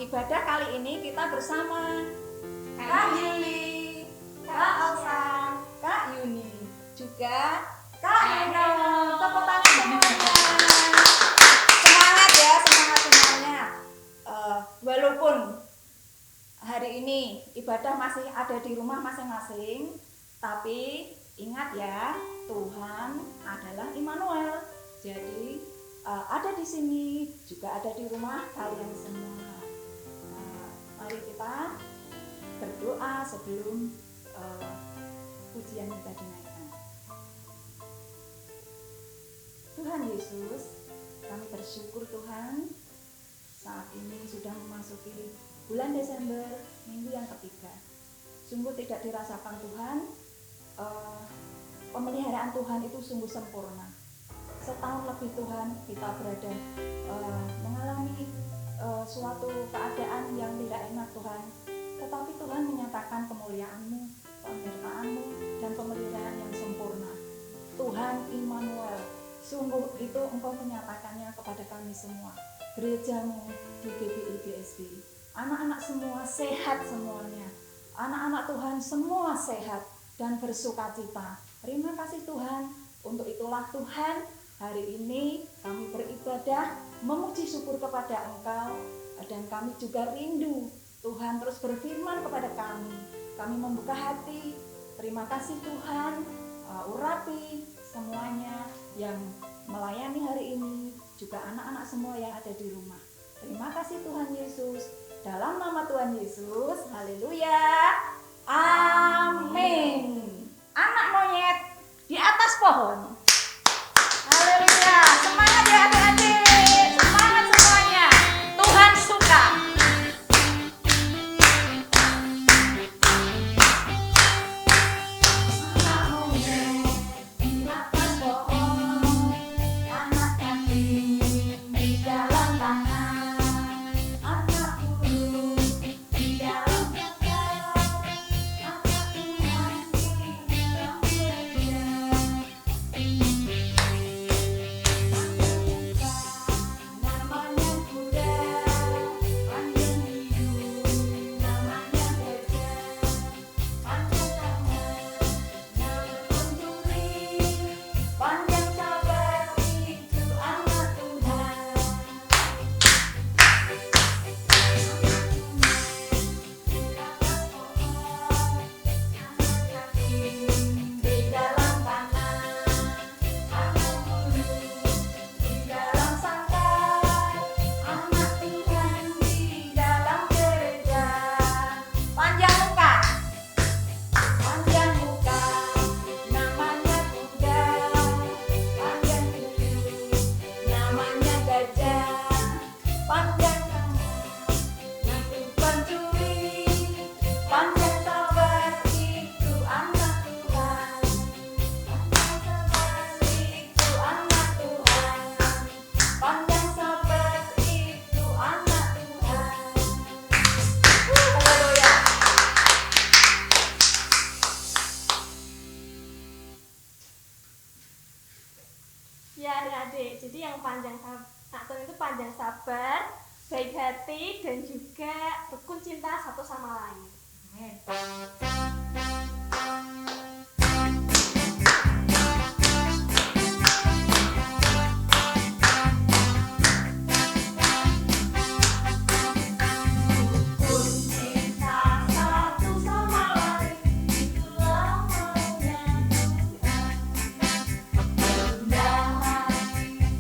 ibadah kali ini kita bersama Kak Yuli, Kak Elsa, Kak Yuni, juga Kak Eno. Tepuk tangan semuanya. Semangat ya, semangat semuanya. Walaupun hari ini ibadah masih ada di rumah masing-masing, tapi ingat ya, Tuhan adalah Immanuel. Jadi ada di sini, juga ada di rumah kalian semua. Mari kita berdoa sebelum pujian kita dinaikkan. Tuhan Yesus, kami bersyukur Tuhan, saat ini sudah memasuki bulan Desember, minggu yang ketiga. Sungguh tidak dirasakan Tuhan, pemeliharaan Tuhan itu sungguh sempurna. Setahun lebih Tuhan kita berada mengalami suatu keadaan yang tidak enak Tuhan, tetapi Tuhan menyatakan kemuliaan-Mu, penyertaan-Mu, dan pemeliharaan yang sempurna. Tuhan Immanuel, sungguh itu Engkau menyatakannya kepada kami semua. Gereja-Mu di GBI GSB, anak-anak semua sehat semuanya, anak-anak Tuhan semua sehat dan bersukacita. Terima kasih Tuhan. Untuk itulah Tuhan, hari ini kami beribadah, memuji syukur kepada Engkau, dan kami juga rindu Tuhan terus berfirman kepada kami. Kami membuka hati. Terima kasih Tuhan, urapi semuanya yang melayani hari ini, juga anak-anak semua yang ada di rumah. Terima kasih Tuhan Yesus. Dalam nama Tuhan Yesus, haleluya, amin. Anak monyet di atas pohon. Haleluya, semangat ya adik-adik, semangat semuanya. Tuhan suka. Anak monyet di atas pohon, anak yatim di dalam tanah, anak burung di dalam kandang, anak Tuhan di dalam gereja. Namanya kuda, panjang hidung, namanya gajah, panjang tangan, namanya pencuri, panjang sabar, itu anak Tuhan. Di atas pohon, anak yatim di dalam tanah, anak burung di dalam sangkar, anak Tuhan di dalam gereja. Panjang muka, namanya kuda, panjang hidung, namanya gajah, panjang tangan, nanti pencuri, panjang sabar, itu anak Tuhan. Panjang sabar, itu anak Tuhan. Panjang sabar, itu anak Tuhan. Haleluya. Ya adik-adik, jadi yang panjang sabar itu panjang sabar, baik hati, dan juga rukun cinta satu sama lain. Rukun cinta satu sama lain, itulah maunya Tuhan. Kerendahan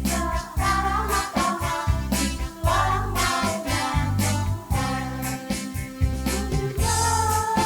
serta ramah tamah, itulah maunya Tuhan. Sujudlah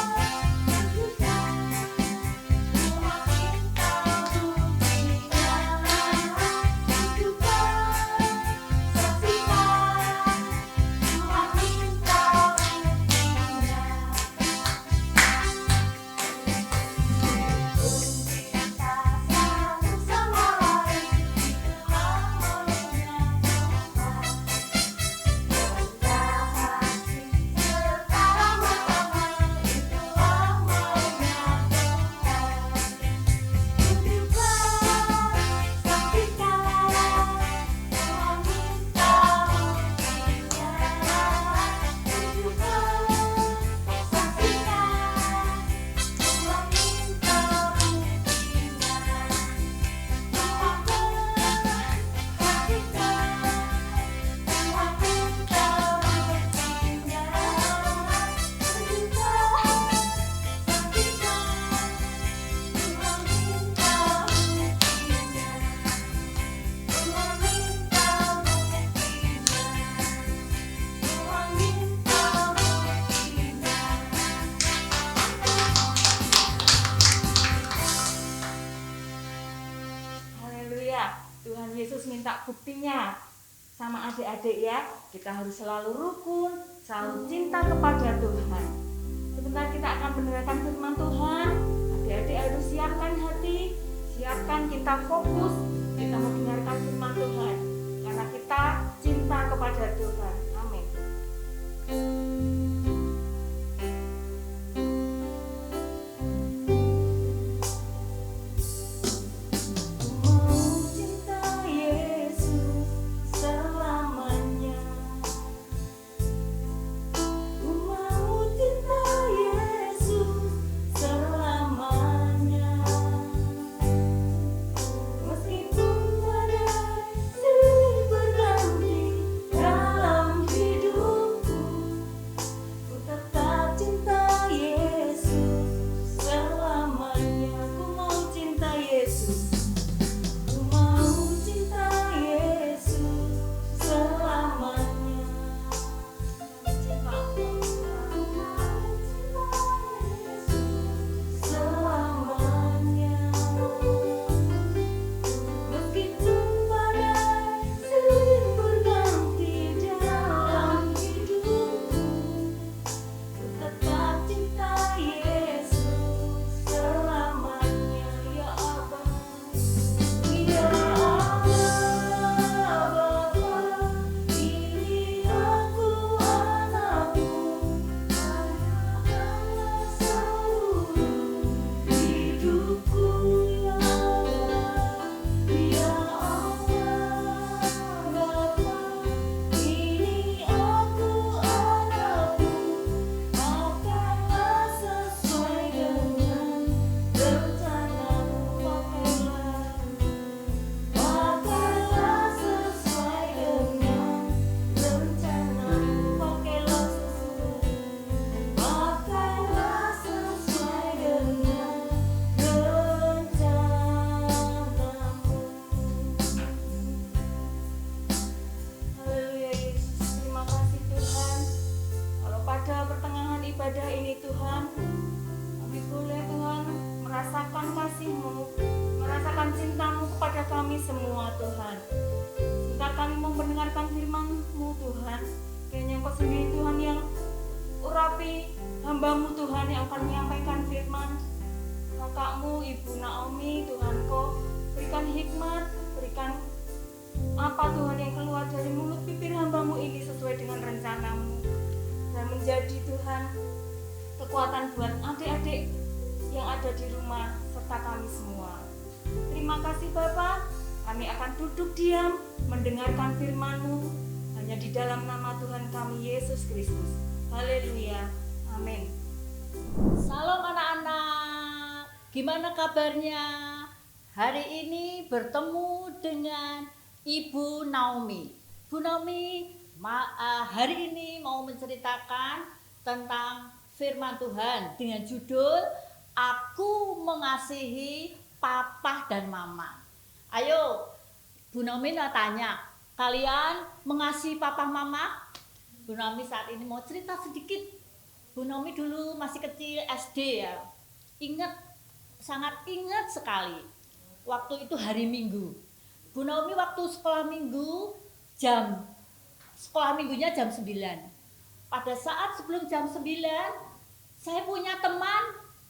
terus minta buktinya sama adik-adik ya. Kita harus selalu rukun, selalu cinta kepada Tuhan. Sebentar kita akan mendengarkan firman Tuhan. Adik-adik harus siapkan hati, siapkan kita fokus, kita mendengarkan firman Tuhan. Karena kita cinta kepada Tuhan. Amin. Ibadah ini Tuhan, kami boleh Tuhan merasakan kasih-Mu, merasakan cinta-Mu kepada kami semua Tuhan. Jika kami mau mendengarkan firman-Mu Tuhan, kiranya Engkau sendiri Tuhan yang urapi hamba-Mu Tuhan yang akan menyampaikan firman. Kakak-Mu Ibu Naomi Tuhan, Kau berikan hikmat, berikan apa Tuhan yang keluar dari mulut bibir hamba-Mu ini sesuai dengan rencana-Mu, dan menjadi Tuhan kekuatan buat adik-adik yang ada di rumah serta kami semua. Terima kasih Bapa, kami akan duduk diam mendengarkan firman-Mu hanya di dalam nama Tuhan kami Yesus Kristus. Haleluya, amin. Salam anak-anak, gimana kabarnya? Hari ini bertemu dengan Ibu Naomi. Bu Naomi hari ini mau menceritakan tentang firman Tuhan dengan judul Aku Mengasihi Papa dan Mama. Ayo, Bu Naomi tanya, kalian mengasihi papa mama? Bu Naomi saat ini mau cerita sedikit. Bu Naomi dulu masih kecil SD ya. Sangat ingat sekali. Waktu itu hari Minggu. Bu Naomi waktu sekolah minggu sekolah minggunya jam 9. Pada saat sebelum jam 9, saya punya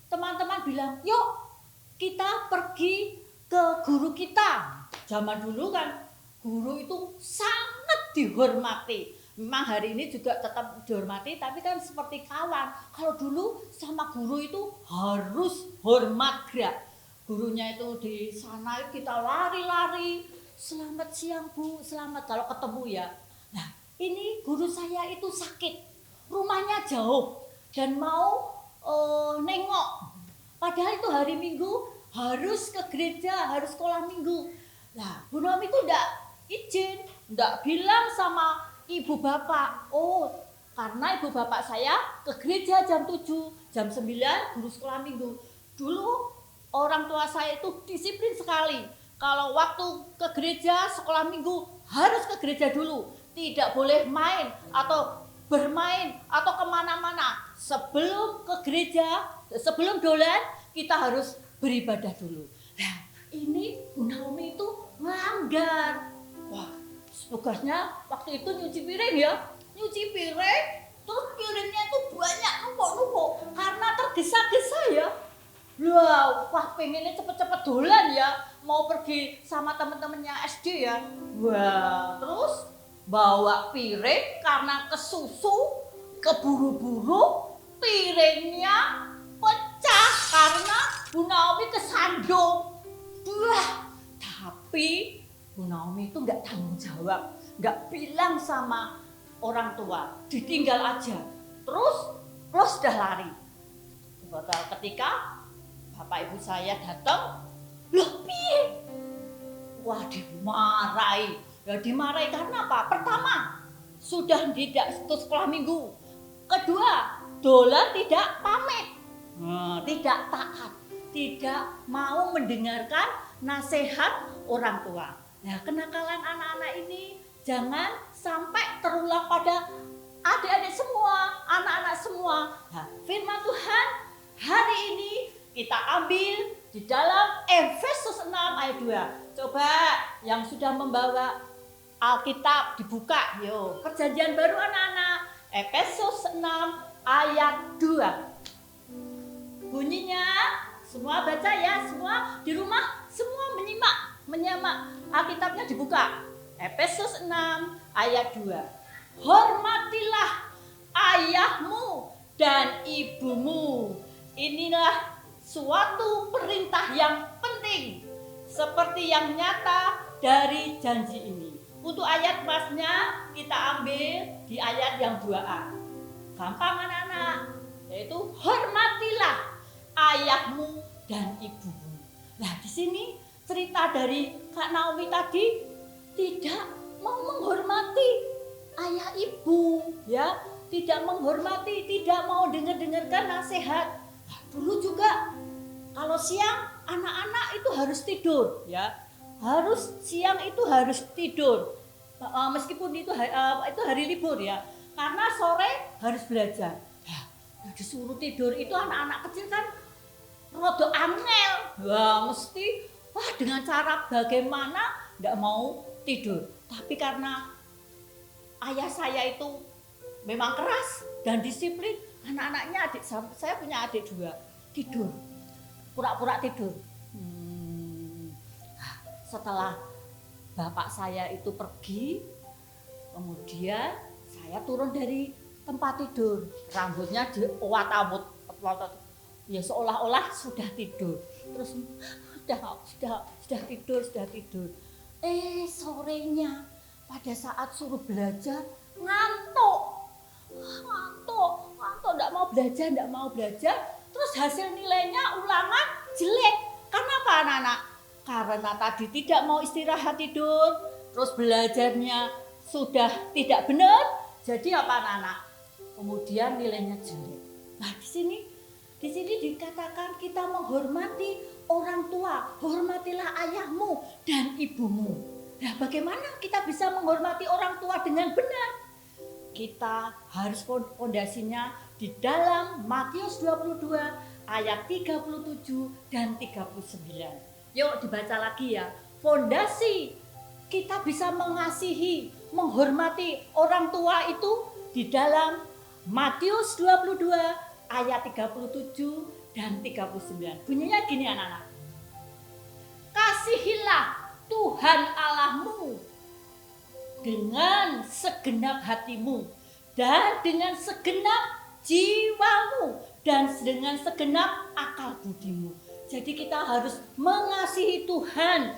teman-teman bilang, yuk kita pergi ke guru kita. Zaman dulu kan guru itu sangat dihormati. Memang hari ini juga tetap dihormati, tapi kan seperti kawan. Kalau dulu sama guru itu harus hormat gerak. Gurunya itu di sana kita lari-lari, selamat siang Bu, selamat kalau ketemu ya. Nah, ini guru saya itu sakit, rumahnya jauh dan mau nengok. Padahal itu hari Minggu harus ke gereja, harus sekolah Minggu. Nah, Bu Naomi itu enggak izin, enggak bilang sama ibu bapak. Oh, karena ibu bapak saya ke gereja jam 7, jam 9 guru sekolah Minggu. Dulu orang tua saya itu disiplin sekali. Kalau waktu ke gereja sekolah Minggu harus ke gereja dulu, tidak boleh main atau bermain atau kemana-mana. Sebelum ke gereja, sebelum dolan kita harus beribadah dulu. Nah, ini Bu Naomi itu melanggar Wah, tugasnya waktu itu nyuci piring ya. Nyuci piring, terus piringnya itu banyak numpuk-numpuk karena tergesa-gesa ya. Wah, pengennya cepet-cepet dolan ya, mau pergi sama temen-temennya SD ya. Wah, terus bawa piring karena kesusu, keburu-buru, piringnya pecah karena Bu Naomi kesandung. Wah, tapi Bu Naomi itu nggak tanggung jawab, nggak bilang sama orang tua, ditinggal aja. Terus lo sudah lari. Ketika bapak ibu saya datang, loh piye? Wah, dimarahi. Ya dimarahi karena apa? Pertama, sudah tidak sekolah minggu. Kedua, dolan tidak pamit, tidak taat, tidak mau mendengarkan nasihat orang tua. Nah, kenakalan anak-anak ini jangan sampai terulang pada adik-adik semua, anak-anak semua. Nah, firman Tuhan hari ini kita ambil di dalam Efesus 6 ayat 2. Coba yang sudah membawa Alkitab dibuka, yo. Perjanjian baru anak-anak, Efesus 6 ayat 2. Bunyinya, semua baca ya, semua di rumah, semua menyimak Alkitabnya dibuka. Efesus 6 ayat 2. Hormatilah ayahmu dan ibumu. Inilah suatu perintah yang penting, seperti yang nyata dari janji ini. Untuk ayat masnya kita ambil di ayat yang 2a. Gampang anak-anak, yaitu hormatilah ayahmu dan ibumu. Nah, di sini cerita dari Kak Naomi tadi tidak mau menghormati ayah ibu, ya, tidak menghormati, tidak mau dengarkan nasihat. Nah, dulu juga kalau siang anak-anak itu harus tidur, ya, harus siang itu harus tidur, meskipun itu hari libur ya, karena sore harus belajar. Nah, disuruh tidur itu anak-anak kecil kan rada angel, mesti dengan cara bagaimana nggak mau tidur. Tapi karena ayah saya itu memang keras dan disiplin, anak-anaknya, saya punya adik 2, tidur, pura-pura tidur. Setelah bapak saya itu pergi, kemudian saya turun dari tempat tidur, rambutnya diowat-awut, ya seolah-olah sudah tidur. Terus sudah tidur. Sorenya pada saat suruh belajar ngantuk, enggak mau belajar. Terus hasil nilainya ulangan jelek. Kenapa anak-anak? Karena tadi tidak mau istirahat tidur, terus belajarnya sudah tidak benar. Jadi apa anak-anak? Kemudian nilainya jelek. Nah, di sini dikatakan kita menghormati orang tua, hormatilah ayahmu dan ibumu. Nah, bagaimana kita bisa menghormati orang tua dengan benar? Kita harus fondasinya di dalam Matius 22 ayat 37 dan 39. Yuk dibaca lagi ya. Fondasi kita bisa mengasihi, menghormati orang tua itu di dalam Matius 22 ayat 37 dan 39. Bunyinya gini anak-anak. Kasihilah Tuhan Allahmu dengan segenap hatimu dan dengan segenap jiwamu dan dengan segenap akal budimu. Jadi kita harus mengasihi Tuhan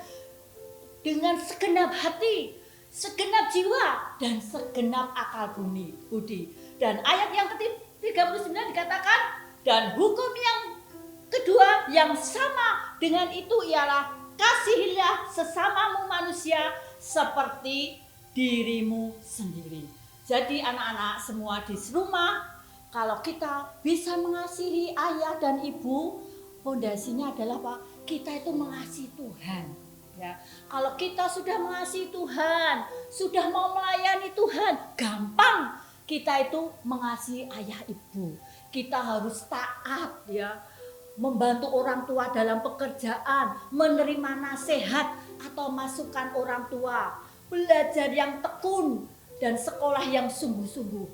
dengan segenap hati, segenap jiwa dan segenap akal budi. Dan ayat yang ke-39 dikatakan, dan hukum yang kedua yang sama dengan itu ialah kasihilah sesamamu manusia seperti dirimu sendiri. Jadi anak-anak semua di rumah, kalau kita bisa mengasihi ayah dan ibu, fondasinya adalah apa? Kita itu mengasihi Tuhan. Ya, kalau kita sudah mengasihi Tuhan, sudah mau melayani Tuhan, gampang kita itu mengasihi ayah ibu. Kita harus taat, ya, membantu orang tua dalam pekerjaan, menerima nasihat atau masukan orang tua, belajar yang tekun, dan sekolah yang sungguh-sungguh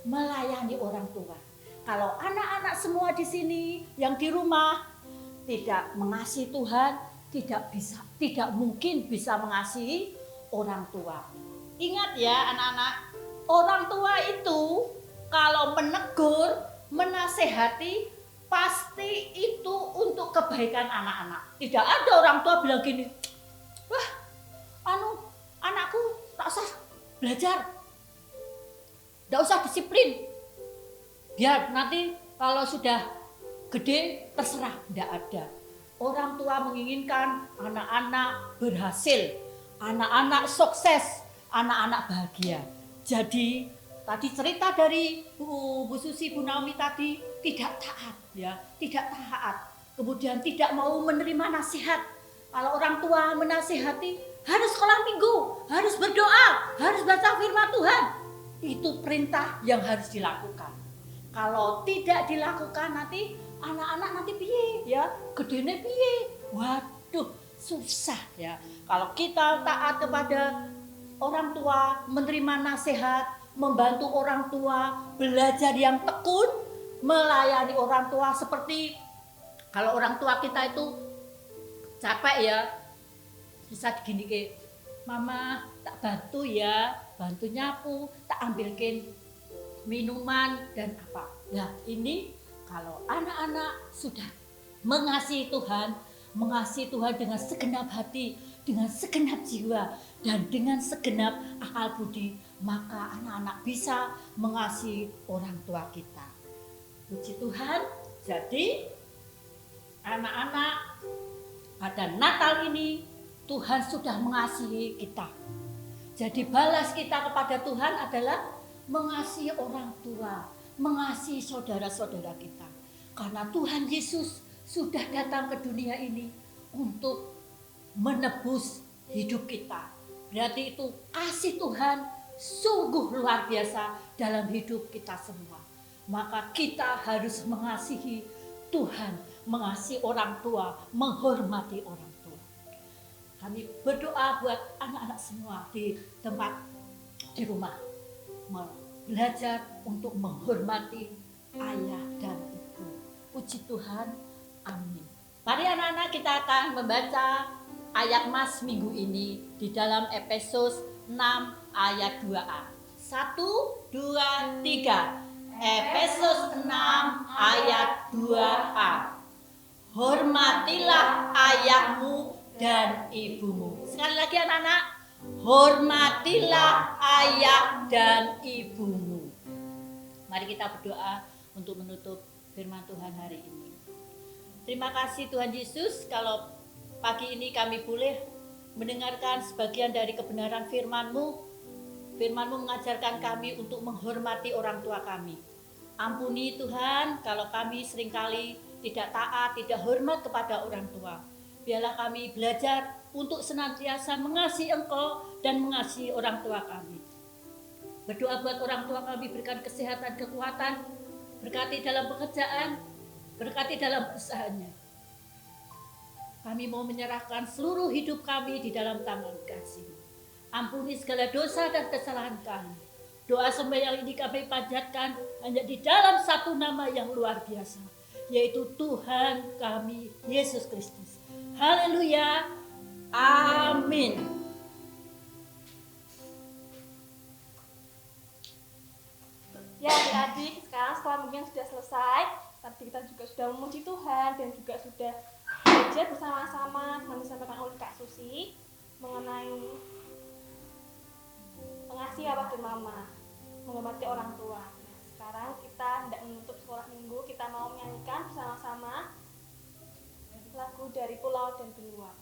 melayani orang tua. Kalau anak-anak semua di sini yang di rumah tidak mengasihi Tuhan, tidak mungkin bisa mengasihi orang tua. Ingat ya anak-anak, orang tua itu kalau menegur, menasehati, pasti itu untuk kebaikan anak-anak. Tidak ada orang tua bilang gini, wah, anakku tak usah belajar, tak usah disiplin. Biar nanti kalau sudah gede terserah, tidak ada. Orang tua menginginkan anak-anak berhasil, anak-anak sukses, anak-anak bahagia. Jadi tadi cerita dari Bu Susi, Bu Naomi tadi tidak taat ya, tidak taat. Kemudian tidak mau menerima nasihat. Kalau orang tua menasihati, harus sekolah minggu, harus berdoa, harus baca firman Tuhan. Itu perintah yang harus dilakukan. Kalau tidak dilakukan nanti anak-anak nanti piye ya, gedene piye. Waduh, susah ya. Kalau kita taat kepada orang tua, menerima nasihat, membantu orang tua, belajar yang tekun, melayani orang tua. Seperti kalau orang tua kita itu capek ya, bisa gini ke, mama tak bantu ya, bantu nyapu, tak ambilkin minuman dan apa. Nah ini kalau anak-anak sudah mengasihi Tuhan dengan segenap hati, dengan segenap jiwa, dan dengan segenap akal budi, maka anak-anak bisa mengasihi orang tua kita. Puji Tuhan. Jadi anak-anak, pada Natal ini Tuhan sudah mengasihi kita. Jadi balas kita kepada Tuhan adalah mengasihi orang tua, mengasihi saudara-saudara kita. Karena Tuhan Yesus sudah datang ke dunia ini untuk menebus hidup kita. Berarti itu kasih Tuhan sungguh luar biasa dalam hidup kita semua. Maka kita harus mengasihi Tuhan, mengasihi orang tua, menghormati orang tua. Kami berdoa buat anak-anak semua di tempat di rumah, belajar untuk menghormati ayah dan ibu. Puji Tuhan, amin. Mari anak-anak, kita akan membaca ayat Mas minggu ini di dalam Efesus 6 ayat 2a. 1, 2, 3. Efesus 6 ayat 2a. Hormatilah ayahmu dan ibumu. Sekali lagi anak-anak, hormatilah ayah dan ibumu. Mari kita berdoa untuk menutup firman Tuhan hari ini. Terima kasih Tuhan Yesus, kalau pagi ini kami boleh mendengarkan sebagian dari kebenaran firman-Mu. Firman-Mu mengajarkan kami untuk menghormati orang tua kami. Ampuni Tuhan kalau kami seringkali tidak taat, tidak hormat kepada orang tua. Biarlah kami belajar untuk senantiasa mengasihi Engkau dan mengasihi orang tua kami. Berdoa buat orang tua kami, berikan kesehatan, kekuatan, berkati dalam pekerjaan, berkati dalam usahanya. Kami mau menyerahkan seluruh hidup kami di dalam tangan kasih. Ampuni segala dosa dan kesalahan kami. Doa sembahyang ini kami panjatkan hanya di dalam satu nama yang luar biasa, yaitu Tuhan kami Yesus Kristus. Haleluya. Amin. Ya adik-adik, sekarang setelah mungkin sudah selesai, tadi kita juga sudah memuji Tuhan dan juga sudah belajar bersama-sama yang disampaikan oleh Kak Susi mengenai mengasihi Papa dan Mama, menghormati orang tua. Nah, sekarang kita hendak menutup sekolah minggu, kita mau menyanyikan bersama-sama lagu dari Pulau dan Benua.